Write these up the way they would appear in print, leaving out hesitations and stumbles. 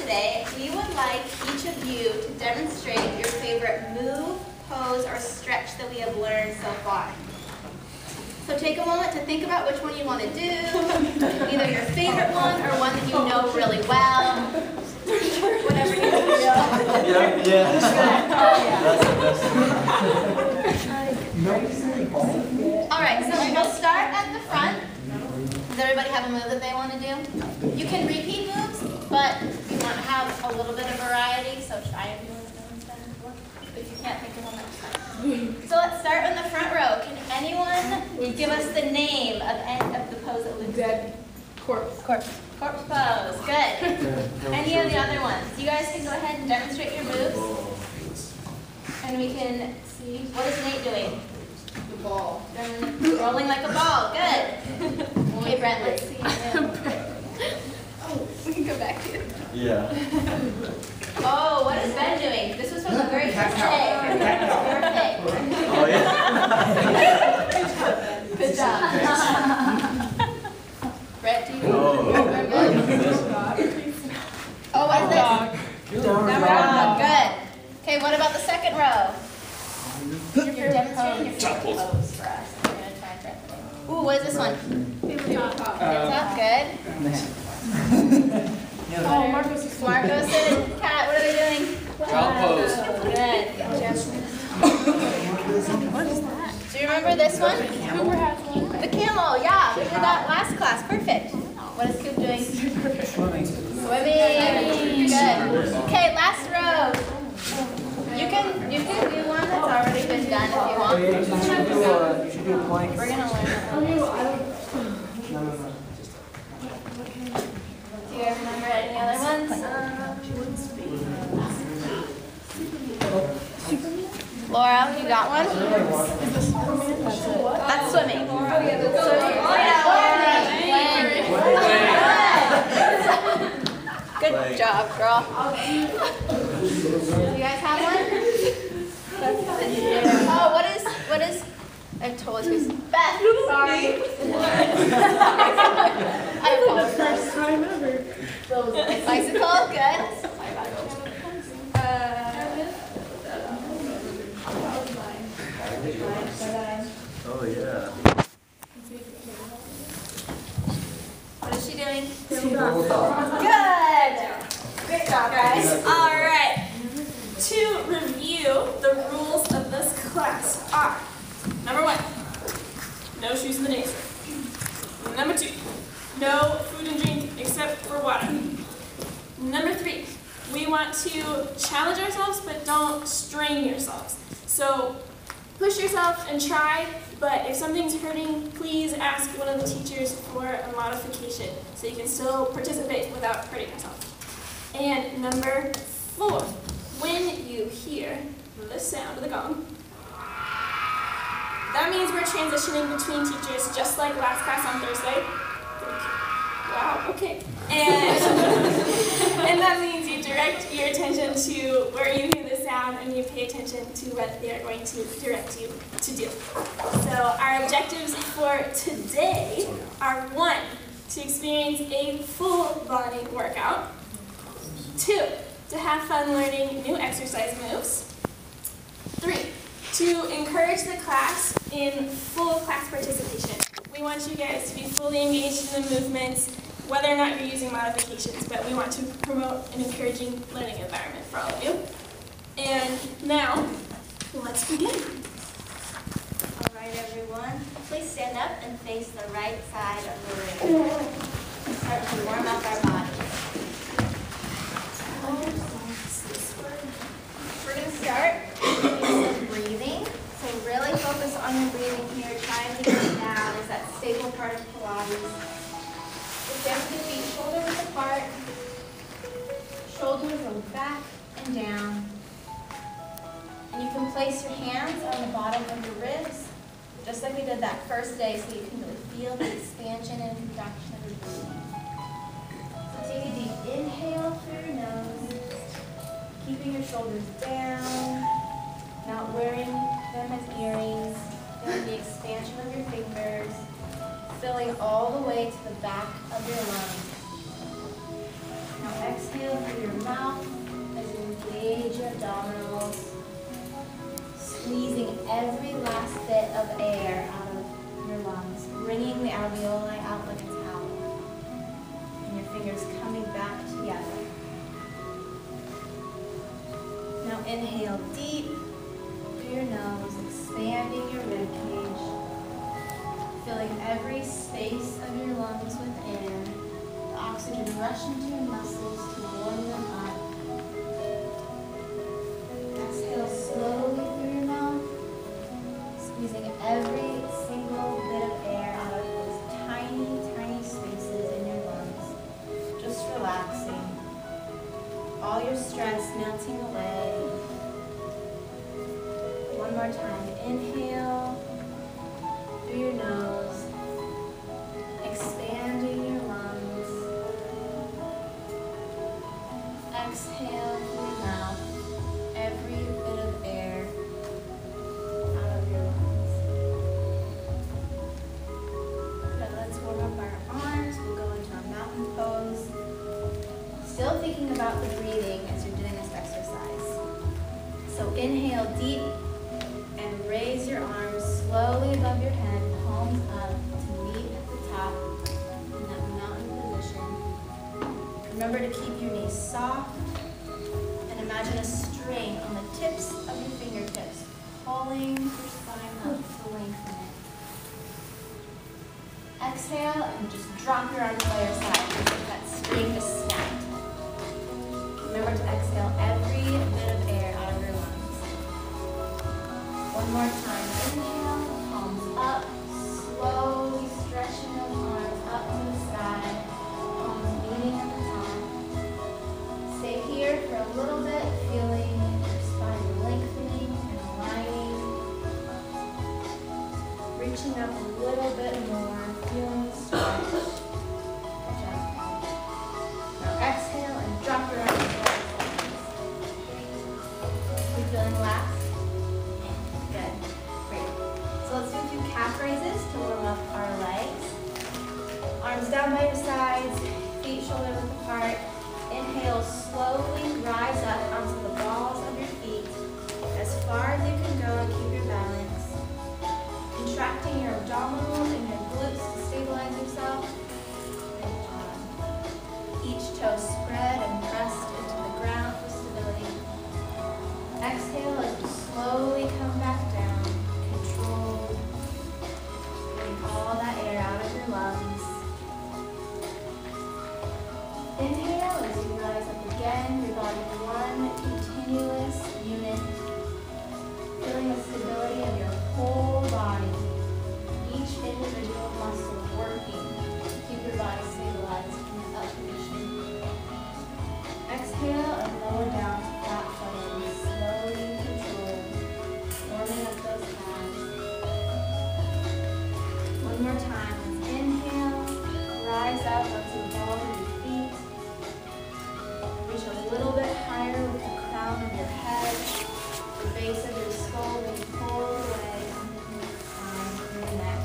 today, we would like each of you to demonstrate your favorite move, pose, or stretch that we have learned so far. So take a moment to think about which one you want to do, either your favorite one or one that you know really well. Whatever you feel. Yeah. Alright, so we'll start at the front. Does everybody have a move that they want to do? You can repeat moves, but you want to have a little bit of variety, so try and do it instead of one. If you can't think of one, that's fine. So let's start in the front row. Can anyone give us the name of the pose that Luke did? Corpse. Corpse pose. Good. Any of the other ones? You guys can go ahead and demonstrate your moves. And we can see. What is Nate doing? The ball. Rolling like a ball. Good. Okay, Brent, let's see. Oh, we can go back to you. Yeah. Oh, what is Ben doing? This was from the very first day. Perfect. Oh, yeah. Good job. Brett, do you remember? Oh, what is this? Down dog. Good. Okay, what about the second row? You're demonstrating your favorite pose for us. I'm going to try and Brett. Ooh, what is this one? Hands up. Good. Oh, Marcos is Marcos and Kat, what are they doing? Child pose. Good. What is that? Do you remember this one? Cooper has one. The camel, yeah. We did that last class. Perfect. What is Coop doing? Swimming. Good. Okay, last row. You can do one that's already been done if you want. You should do a plank. We're gonna learn that. Do you guys remember any other ones? Laura, you got one? That's swimming. Good job, girl. Do you guys have one? Oh, what is? I totally squeezed. Beth, sorry. I apologize. First time ever. Bicycle, good. Oh, yeah. What is she doing? Good. Great job, guys. All right. To review, the rules of this class are: number 1, no shoes in the dance room. Number 2, no food and drink except for water. Number 3, we want to challenge ourselves, but don't strain yourselves. So push yourself and try, but if something's hurting, please ask one of the teachers for a modification so you can still participate without hurting yourself. And number 4, when you hear the sound of the gong, that means we're transitioning between teachers just like last class on Thursday. Wow, okay. And that means you direct your attention to where you hear the sound and you pay attention to what they are going to direct you to do. So our objectives for today are: 1, to experience a full body workout. 2, to have fun learning new exercise moves. 3, to encourage the class in full class participation. We want you guys to be fully engaged in the movements, whether or not you're using modifications, but we want to promote an encouraging learning environment for all of you. And now, let's begin. All right, everyone. Please stand up and face the right side of the room. Start to warm up our bodies. We're going to start with some breathing. So really focus on your breathing here. Try and keep it down. Is that stable part of Pilates. Step your feet shoulder width apart. Shoulders roll back and down. And you can place your hands on the bottom of your ribs, just like we did that first day, so you can really feel the expansion and contraction of your breathing. So take a deep inhale through your nose, keeping your shoulders down, not wearing them as earrings, feeling the expansion of your fingers, filling all the way to the back of your lungs. Now exhale through your mouth as you engage your abdominals, squeezing every last bit of air out of your lungs, bringing the alveoli out like a towel, and your fingers coming back together. Now inhale deep through your nose, expanding your rib cage, filling every space of your lungs with air. The oxygen rushing to your muscles to warm them up. Exhale slowly through your mouth, squeezing every single bit of air out of those tiny, tiny spaces in your lungs. Just relaxing. All your stress melting away. One more time. Inhale through your nose, expanding your lungs. Exhale through your mouth, every bit of air out of your lungs. Good, let's warm up our arms. We'll go into our mountain pose. Still thinking about the breathing as you're doing this exercise. So inhale deep and raise your arms slowly above your head, palms up to meet at the top in that mountain position. Remember to keep your knees soft and imagine a string on the tips of your fingertips, pulling your spine up to lengthen it. Exhale and just drop your arms by your side and let that string just snap. Remember to exhale every bit of air out of your lungs. One more time. Inhale, palms up, slowly stretching those arms up to the sky, palms meeting at the top. Stay here for a little bit, feeling your spine lengthening and aligning. Reaching up a little bit more, feeling the stretch. Now exhale and drop your arms. You feeling relaxed? Good. Great. So let's do a few calf raises to warm up our legs. Arms down by your sides, feet shoulder width apart. Inhale, slowly rise up onto the balls of your feet as far as you can go and keep your balance. Contracting your abdominals and your glutes to stabilize yourself. Good job. Each toe spread and pressed into the ground for stability. Exhale as you slowly come back down, controlled, getting all that air out of your lungs. Inhale as you rise up again, your body one continuous unit, feeling the stability of your whole body, each individual muscle working to keep your body stabilized in the up position. Exhale and lower down to flat footing, slowly controlled, warming up those calves. One more time. Let's inhale, rise up onto the ball of your feet. Reach a little bit higher with the crown of your head, the base of your skull being pulled away from your spine through your neck.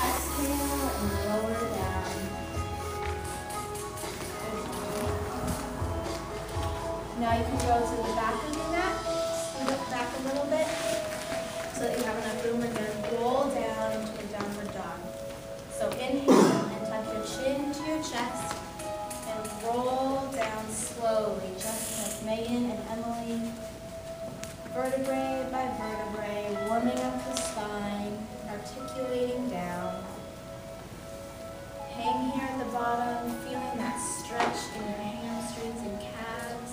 Exhale and lower down. Now you can go to the back of your mat, scoot up back a little bit so that you have enough room. We're going to roll down into a downward dog. So inhale and tuck your chin to your chest and roll down slowly, just like Megan and Emilie. Vertebrae by vertebrae, warming up the spine, articulating down. Hang here at the bottom, feeling that stretch in your hamstrings and calves,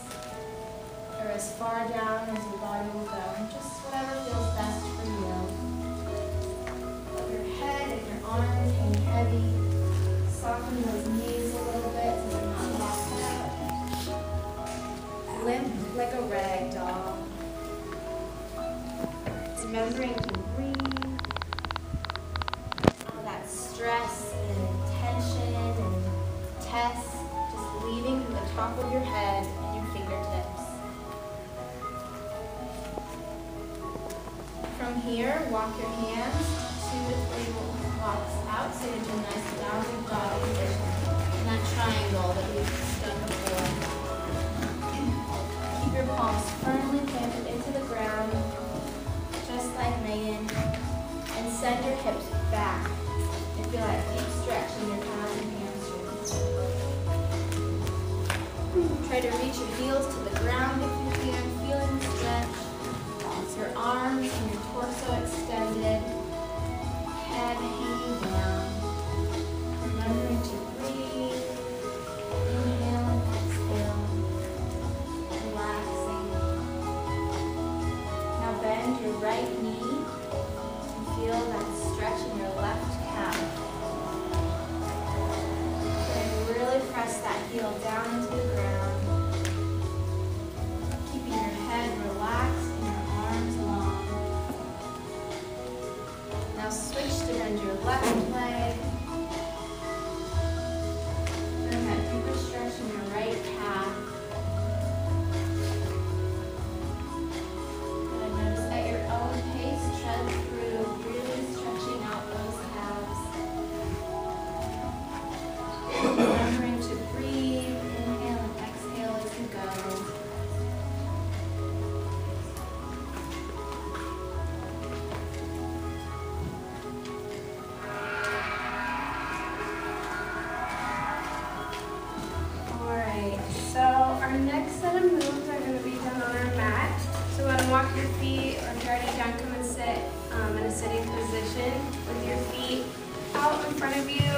or as far down as your body will go, just whatever feels best for you. Let your head and your arms hang heavy, soften those knees a little bit so they're not locked out. Limp like a rag doll. Remembering to breathe. All that stress and tension and test just leaving from the top of your head and your fingertips. From here, walk your hands 2 to 3 blocks out so you're in a nice downward dog position. And that back. And feel that deep stretch in your calves and hamstrings. Try to reach your heels to the ground if you can, feeling the stretch. Your arms and your torso extended, head hanging down. Remembering to breathe, inhale and exhale, relaxing. Now bend your right knee and feel that stretch in your left calf. And really press that heel down into the ground, keeping your head relaxed. Now switch to bend your left leg. Feeling that deeper stretch in your right calf. And notice at your own pace, tread through, really stretching out those calves. Remembering to breathe, inhale and exhale as you go. So our next set of moves are going to be done on our mat. So go ahead and walk your feet, or if you're already done, come and sit in a sitting position with your feet out in front of you.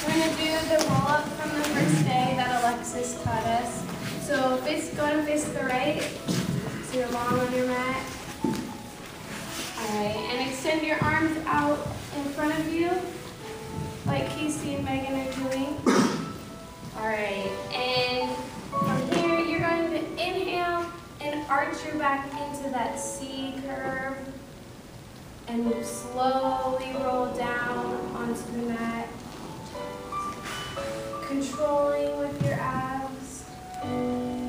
We're going to do the roll-up from the first day that Alexis taught us. So go ahead and face to the right, so you're long on your mat. Alright, and extend your arms out in front of you, like Kasey and Megan are doing. Alright, and from here you're going to inhale and arch your back into that C curve and slowly roll down onto the mat, controlling with your abs,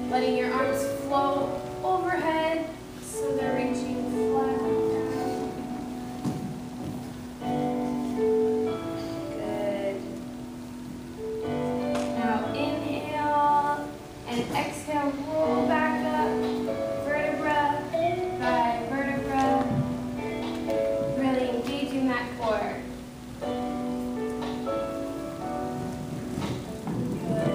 letting your arms float overhead so they're reaching flat down. Exhale, roll back up, vertebra by vertebra, really engaging that core. Good.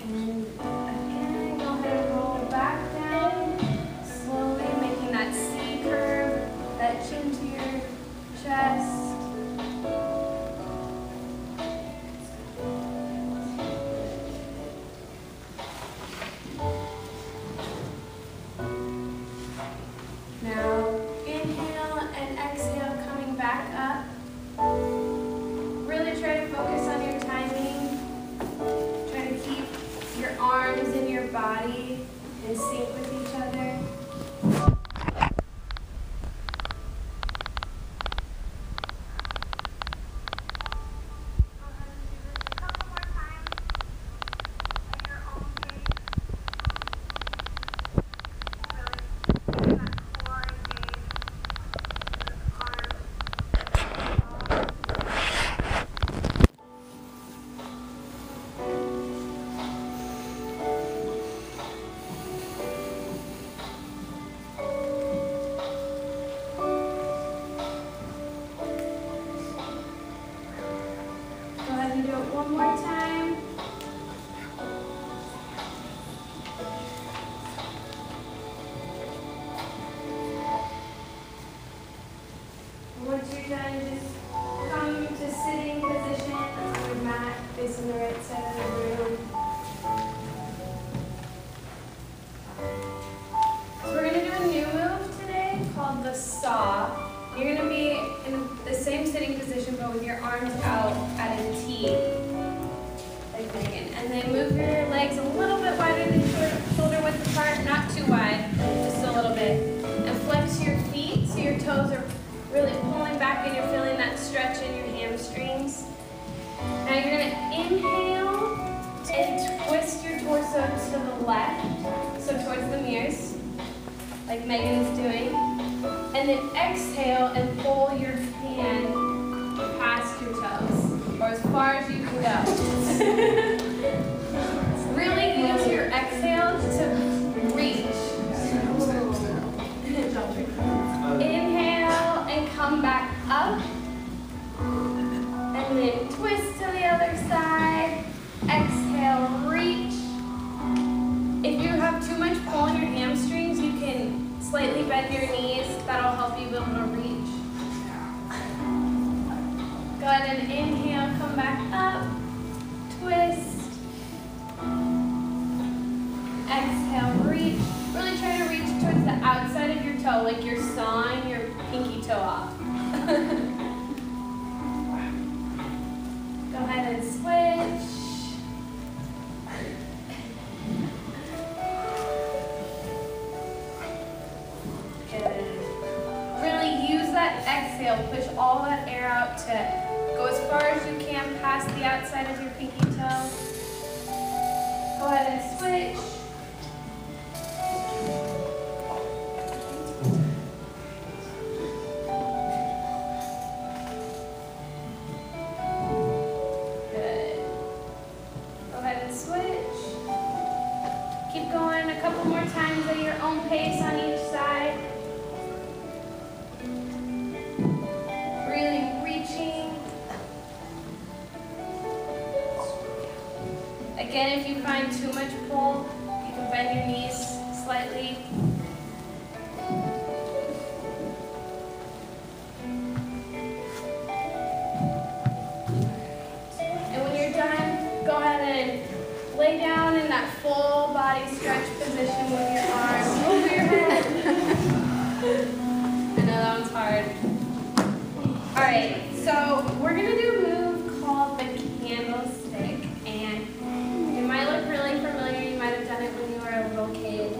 And again, go ahead and roll back down, slowly making that C curve, that chin to your chest. Body in sync with each other. One more time. Once you're done, just come to sitting position on your mat facing the right side of the room. So we're going to do a new move today called the saw. You're going to be in the same sitting position but with your arms out at a T. Like Megan. And then move your legs a little bit wider than shoulder width apart, not too wide, just a little bit. And flex your feet so your toes are really pulling back and you're feeling that stretch in your hamstrings. Now you're going to inhale and twist your torso to the left, so towards the mirrors, like Megan's doing. And then exhale and pull your hand past your toes, or as far as you can go. Really use your exhale to reach. Inhale and come back up. And then twist to the other side. Exhale, reach. If you have too much pull in your hamstrings, you can slightly bend your knees. That'll help you be able to reach. Go ahead and inhale, come back up. Twist. Exhale, reach. Really try to reach towards the outside of your toe, like you're sawing your pinky toe off. Go ahead and switch. Good. Really use that exhale. Push all that air out to go as far as you can past the outside of your pinky toe. Go ahead and switch. Good. Go ahead and switch. Keep going a couple more times at your own pace on each side. Really reaching. Again, if you find too much pull, you can bend your knees slightly. And when you're done, go ahead and lay down in that full body stretch position with your arms over your head. I know that one's hard. All right, so we're gonna do a move called the candlestick, and it might look really familiar. You might have done it when you were a little kid.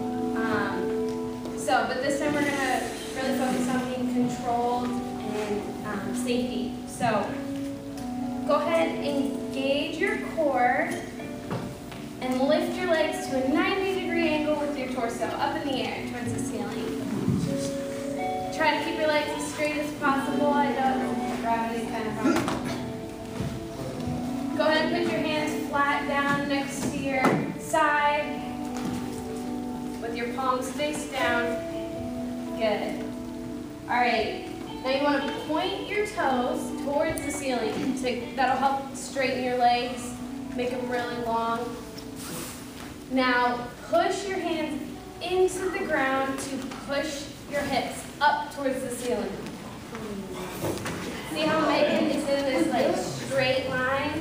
But this time we're gonna really focus on being controlled and safety. So go ahead and engage your core and lift your legs to a 90-degree angle with your torso up in the air towards the ceiling. Try to keep your legs as straight as possible. I know gravity is kind of hard. Go ahead and put your hands flat down next to your side with your palms face down. Good. All right. Now you want to point your toes towards the ceiling. That'll help straighten your legs, make them really long. Now push your hands into the ground to push your hips up towards the ceiling. See how Megan is in this like straight line?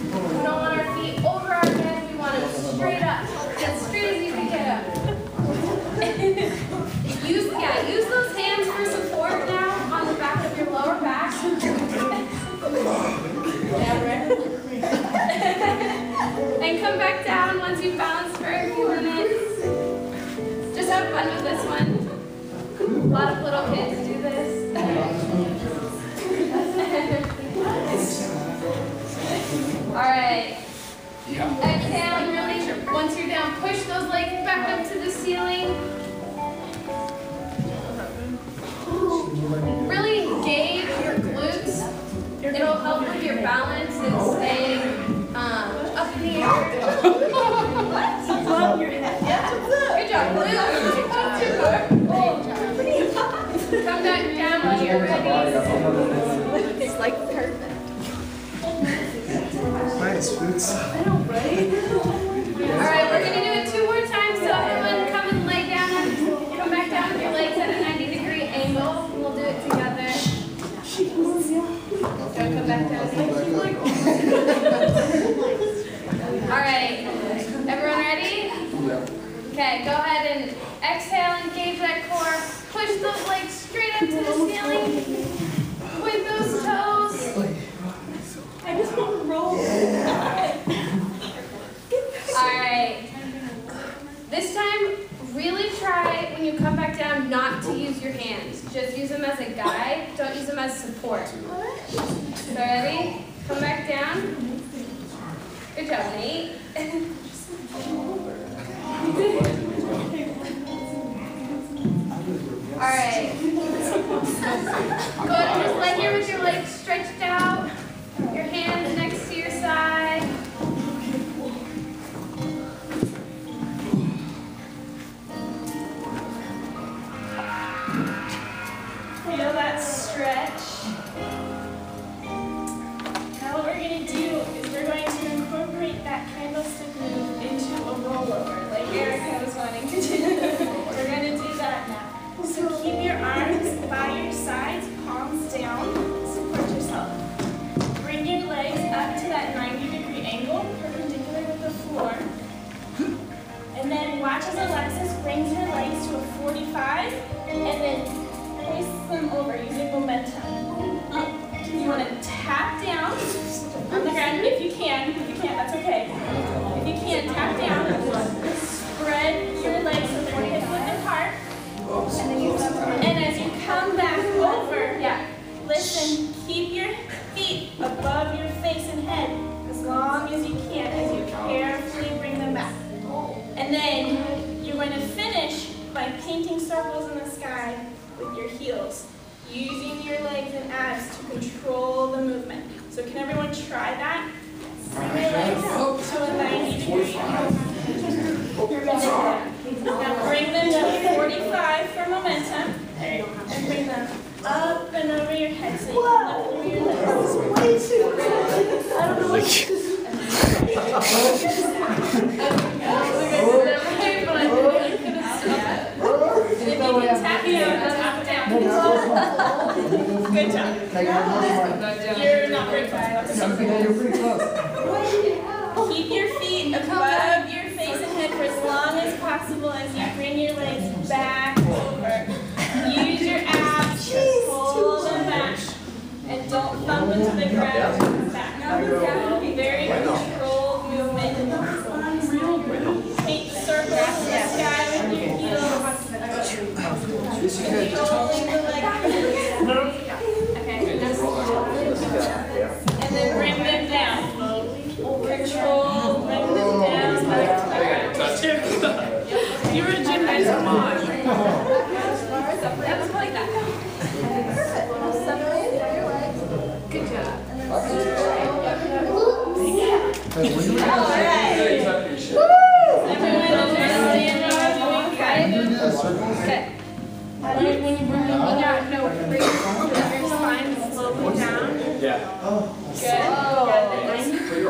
We don't want our feet over our head. We want them straight up, as straight as you can get up. Use those hands for support now on the back of your lower back. And come back down once you've balanced for a few minutes. Just have fun with this one. A lot of little kids do this. All right. Exhale and really, once you're down, push those legs back up to the ceiling. Really engage your glutes. It'll help with your balance and staying up in the air. What? Above your head. Yeah. Good job, glutes. Come back down when you're ready. It's like perfect. Nice boots. I know, right? All right, we're going to do it 2 more times. So everyone come and lay down and come back down with your legs at a 90-degree angle. We'll do it together. Don't come back down. All right, everyone ready? Okay, go ahead and exhale, engage that core. Push those legs straight up to the ceiling. Point those toes. I just want to roll. All right. This time, really try when you come back down not to use your hands. Just use them as a guide. Don't use them as support. So ready? Come back down. Good job, Nate. All right. Go ahead and just lay here with your legs stretched out. Your hands next to your side. stretch. Now what we're going to do is we're going to incorporate that candlestick move into a rollover, like Erica was wanting to do. We're going to do that now. So keep your arms by your sides, palms down, support yourself. Bring your legs up to that 90-degree angle, perpendicular with the floor. And then watch as Alexis brings her legs to a 45, and then hoists them over using momentum. You want to tap down on the ground if you can. If you can't, that's okay. If you can, tap down. Spread your legs so they're hip width apart. And as you come back over, listen, keep your feet above your face and head as long as you can as you carefully bring them back. And then you're going to finish by painting circles in the sky with your heels, using your legs and abs to control the movement. So can everyone try that? Bring your legs to a 90-degree angle. Now bring them to 45 for momentum, and bring them up and over your head so you can lift through your legs. I don't know what Good job. You're not very close. You're pretty close. Keep your feet above your face and head for as long as possible as you bring your legs back over. Use your abs to pull them back. And don't thump into the ground. Back. Very controlled movement. Paint circles in the sky with your heels. Controlling the leg. Okay. And then bring them down. Control, bring them down. You were a gymnast, come on. That was like that. Good job. All right. Everyone understand what I'm doing? Okay. When you bring them down, bring your spine slowly down. Yeah. Good.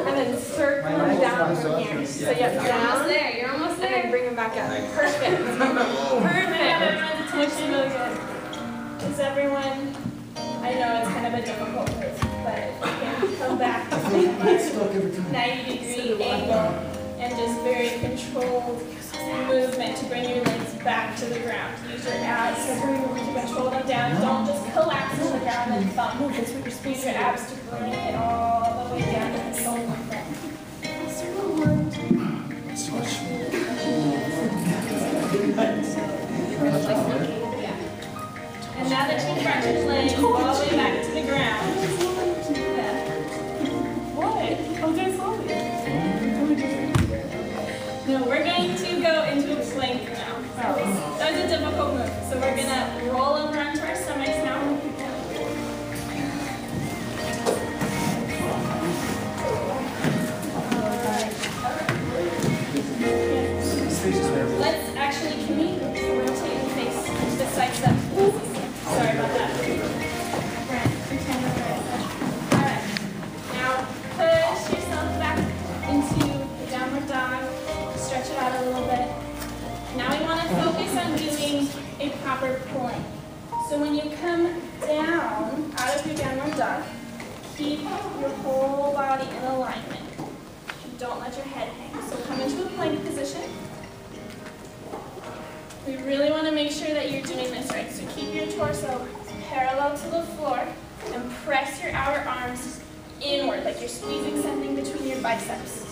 And then circle down from here. So you're almost there. You're almost there. And then bring them back up. Perfect. Perfect. Everyone's attention. Really good. Is everyone? I know it's kind of a difficult move, but if you can come back to 90-degree angle and just very controlled movement to bring your legs back to the ground. Use your abs to control them down. Don't just collapse to the ground and thump. Use your abs to bring it all the way down to the sole of the foot. And now that you've brought your legs all the way back to the ground. What? I'm doing slowly. No, we're going to go into a plank now. That was a difficult move. So we're going to roll over onto our stomachs now. Let's actually, can we rotate and face the sides up? Sorry about that. Alright. Now push yourself back into the downward dog. Stretch it out a little bit. Now we want to focus on doing a proper plank. So when you come down out of your downward dog, keep your whole body in alignment. Don't let your head hang. So come into a plank position. We really want to make sure that you're doing this right. So keep your torso parallel to the floor and press your outer arms inward, like you're squeezing something between your biceps.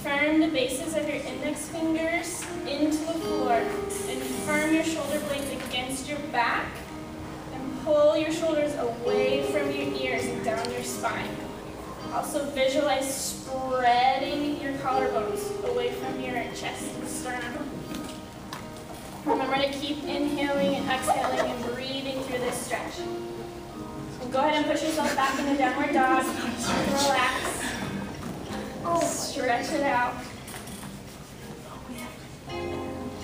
Firm the bases of your index fingers into the floor and firm your shoulder blades against your back and pull your shoulders away from your ears and down your spine. Also visualize spreading your collarbones away from your chest and sternum. Remember to keep inhaling and exhaling and breathing through this stretch. So go ahead and push yourself back into downward dog. Relax. Stretch it out.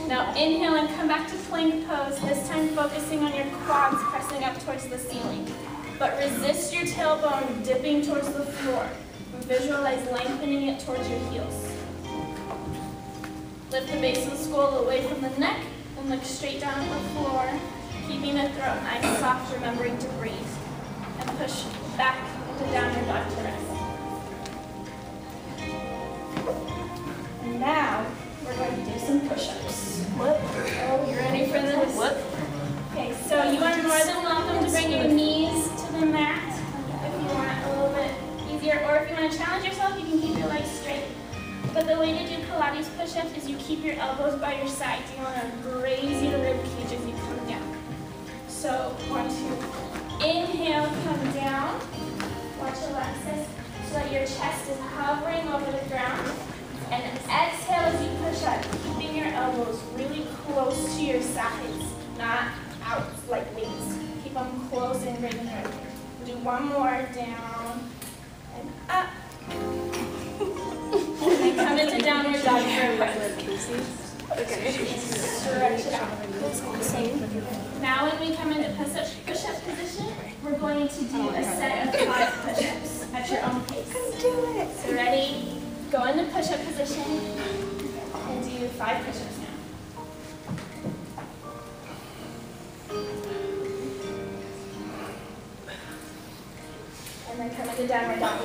Now inhale and come back to plank pose. This time focusing on your quads pressing up towards the ceiling. But resist your tailbone dipping towards the floor. Visualize lengthening it towards your heels. Lift the base of the skull away from the neck and look straight down at the floor, keeping the throat nice and soft, remembering to breathe. And push back into downward dog to rest. And now, we're going to do some push-ups. What? Oh, you ready for this? What? Okay, so you are more than welcome to bring your knees to the mat if you want a little bit easier, or if you want to challenge yourself, you can keep your legs straight. But the way to do Pilates push-ups is you keep your elbows by your side. You want to graze your rib cage as you come down. So, 1, 2. Inhale, come down. Watch Alexis, so that your chest is hovering over the ground. And exhale as you push up, keeping your elbows really close to your sides, not out like wings. Keep them close and right in there. Do one more, down and up. And then come into downward dog for a breath. Kasey. Okay. Stretch it out. Now when we come into push-up position, we're going to do a set of 5 push-ups at your own pace. Do it. So ready? Go into push-up position and do 5 push-ups now. And then come into downward dog.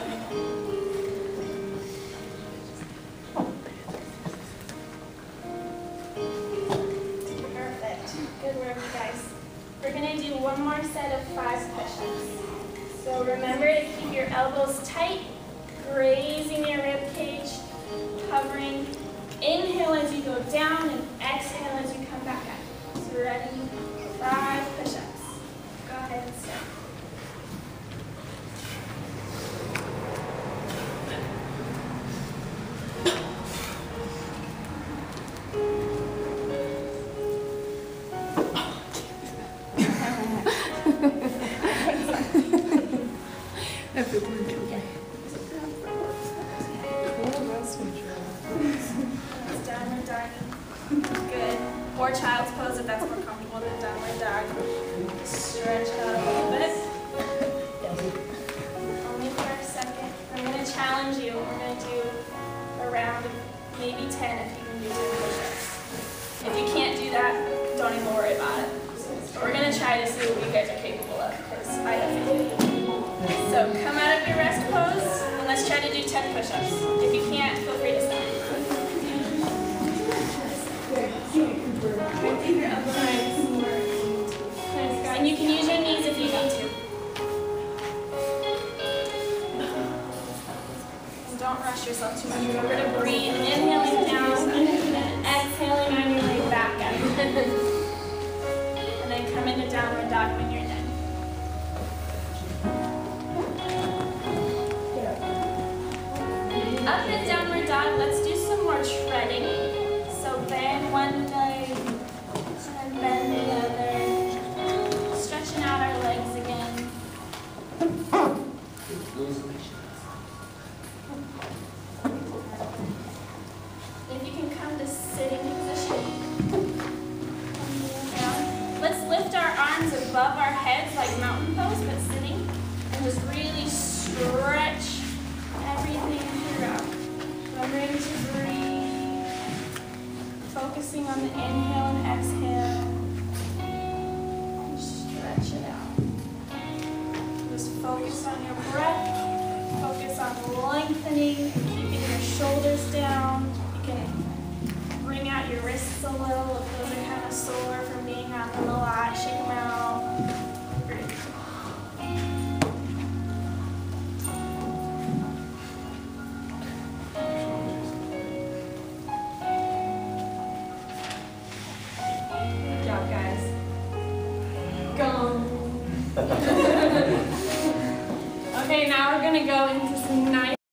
Perfect. Good work, guys. We're going to do one more set of 5 push-ups. So remember to keep your elbows tight, grazing your rib cage, hovering. Inhale as you go down and exhale as you come back up. So ready? 5 push-ups. Go ahead and start. Downward dog. Good. Or child's pose if that's more comfortable than downward dog. Stretch it out a little bit. Only for a second. I'm going to challenge you. We're going to do around maybe 10 if you can do 10 push-ups. If you can't do that, don't even worry about it. But we're going to try to see what you guys are capable of, because I have faith in you. So come out of your rest pose, and let's try to do 10 push-ups. If you can't, feel free to stop. And you can use your knees if you need to. And don't rush yourself too much. Remember to breathe, inhaling down, and exhaling on your way back up. And then come into downward dog when you're done. Up in downward dog, let's do some more treading. So bend one leg, and bend the other. Stretching out our legs again. If you can come to sitting position. Down. Let's lift our arms above our heads like mountain pose, but sitting. And just really stretch everything throughout. Remembering to breathe. Focusing on the inhale and exhale. And stretch it out. Just focus on your breath. Focus on lengthening, keeping your shoulders down. You can bring out your wrists a little if those are kind of sore from being on them a lot. Shake them out. Great. Good job, guys. Go. Okay, now we're going to go into